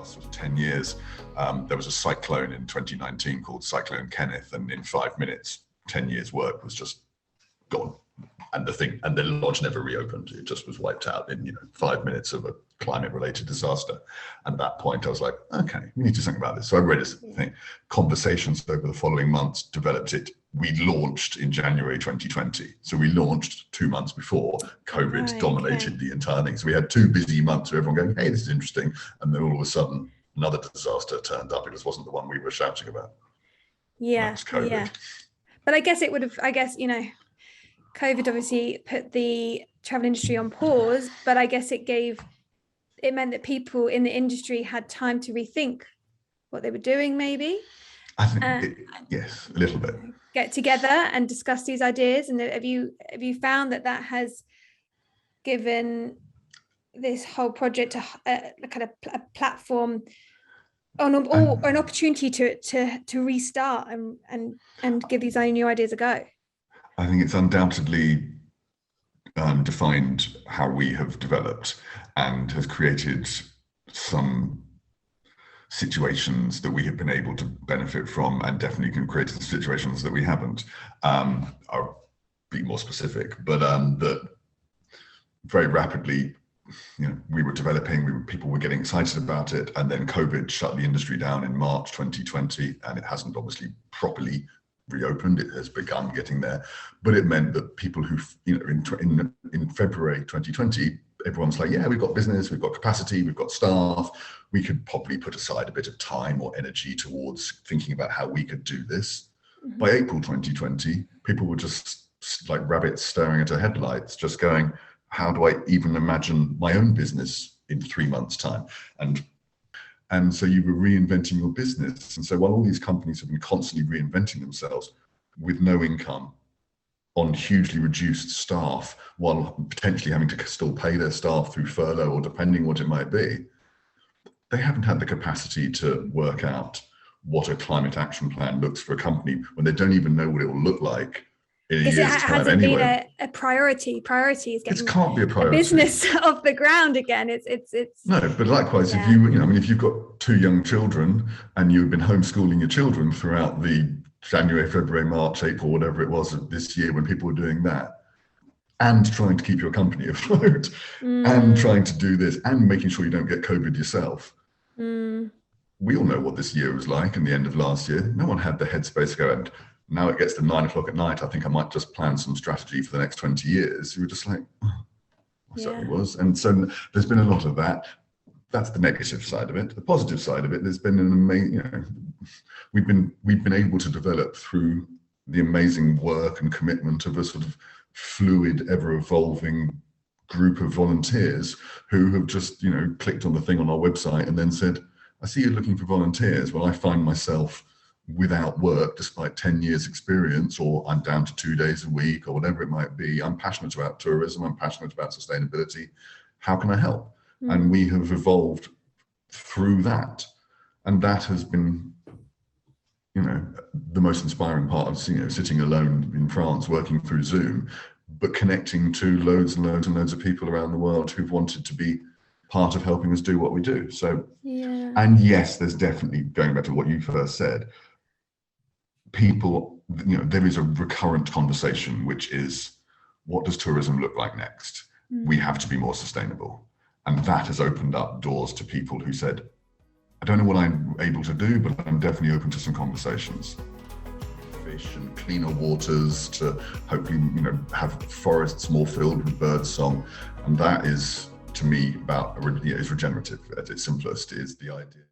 last sort of 10 years. There was a cyclone in 2019 called Cyclone Kenneth, and in 5 minutes, 10 years work was just gone. And the lodge never reopened. It just was wiped out in 5 minutes of a climate-related disaster. And at that point, I was like, okay, we need to think about this. So I read this thing. Conversations over the following months developed it. We launched in January 2020. So we launched 2 months before COVID dominated the entire thing. So we had 2 busy months of everyone going, hey, this is interesting. And then all of a sudden, another disaster turned up. It just wasn't the one we were shouting about. Yeah, that was COVID. yeah. But I guess it would have, COVID obviously put the travel industry on pause, but I guess it meant that people in the industry had time to rethink what they were doing, maybe. I think, yes, a little bit. Get together and discuss these ideas. And have you found that has given this whole project a platform or an opportunity to restart and give these new ideas a go? I think it's undoubtedly defined how we have developed and has created some situations that we have been able to benefit from, and definitely can create situations that we haven't. I'll be more specific, but that very rapidly, we were developing, people were getting excited about it, and then COVID shut the industry down in March 2020, and it hasn't obviously properly reopened. It has begun getting there, but it meant that people who, in February 2020, everyone's like, yeah, we've got business, we've got capacity, we've got staff, we could probably put aside a bit of time or energy towards thinking about how we could do this. Mm-hmm. By April 2020, people were just like rabbits staring at their headlights, just going, how do I even imagine my own business in 3 months' time? And so you were reinventing your business. And so while all these companies have been constantly reinventing themselves with no income, on hugely reduced staff, while potentially having to still pay their staff through furlough or depending what it might be, they haven't had the capacity to work out what a climate action plan looks for a company when they don't even know what it will look like in a year's time anyway. It hasn't been a priority. Priority is getting it can't be a priority. Business off the ground again. It's no, but likewise, if if you've got 2 young children and you've been homeschooling your children throughout the January, February, March, April, whatever it was this year when people were doing that, and trying to keep your company afloat, and trying to do this, and making sure you don't get COVID yourself. We all know what this year was like and the end of last year. No one had the headspace to go, and now it gets to 9 o'clock at night, I think I might just plan some strategy for the next 20 years. You were just like, I certainly was. And so there's been a lot of that. That's the negative side of it. The positive side of it, there's been an amazing, we've been able to develop through the amazing work and commitment of a sort of fluid, ever-evolving group of volunteers who have just, clicked on the thing on our website and then said, I see you're looking for volunteers. Well, I find myself without work despite 10 years experience, or I'm down to 2 days a week or whatever it might be. I'm passionate about tourism. I'm passionate about sustainability. How can I help? And we have evolved through that. And that has been, the most inspiring part of, sitting alone in France, working through Zoom, but connecting to loads and loads and loads of people around the world who've wanted to be part of helping us do what we do. So, and yes, there's definitely, going back to what you first said, people, there is a recurrent conversation, which is, what does tourism look like next? We have to be more sustainable. And that has opened up doors to people who said, I don't know what I'm able to do, but I'm definitely open to some conversations. Fish and cleaner waters, to hopefully, have forests more filled with bird song. And that is, to me, about, is regenerative at its simplest, is the idea.